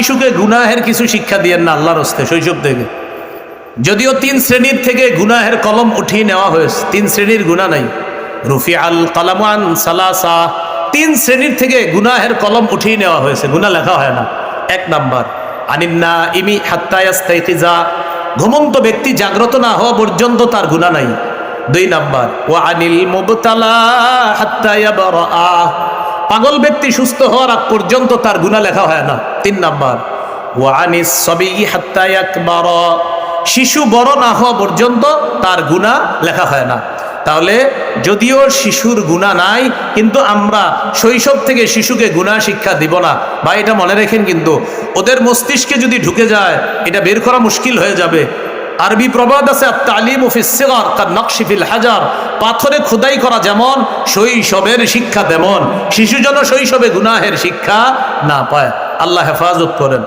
শিশুকে গুনাহের কিছু শিক্ষা দিয়েন না আল্লাহর হস্তে শৈশব থেকে। যদিও 3 শ্রেণীর থেকে গুনাহের কলম উঠিয়ে নেওয়া হয়েছে, 3 শ্রেণীর গুনাহ নাই। রুফি আল কালামু আন সালাসা, 3 শ্রেণীর থেকে গুনাহের কলম উঠিয়ে নেওয়া হয়েছে, গুনাহ লেখা হয় না। 1 নাম্বার আনিন্না ইমি হাত্তা ইয়াস্তাইকিজা, ঘুমন্ত ব্যক্তি জাগ্রত না হওয়া পর্যন্ত তার গুনাহ নাই। 2 নাম্বার ওয়া আনিল মুবতালা হাত্তা ইয়াবরা, পাগল ব্যক্তি সুস্থ হওয়ার আগ পর্যন্ত তার গুনাহ লেখা হয় না। 3 নাম্বার ওয়া আনিস সাবি হাত্তা ইয়াকবারা, শিশু বড় না হওয়া পর্যন্ত তার গুনাহ লেখা হয় না। তাহলে যদিও শিশুর গুনাহ নাই, কিন্তু আমরা শৈশব থেকে শিশুকে গুনাহ শিক্ষা দিব না। বা এটা মনে রাখেন, কিন্তু ওদের মস্তিষ্কে যদি ঢুকে যায় এটা বের করা মুশকিল হয়ে যাবে। আরবি প্রবাদ আছে, আত-তালিমু ফিস সিগর কান-নকশি ফিল হাজার, পাথরে খোদাই করা যেমন শৈশবের শিক্ষা তেমন। শিশু যেন শৈশবে গুনাহের শিক্ষা না পায়। আল্লাহ হেফাজত করেন।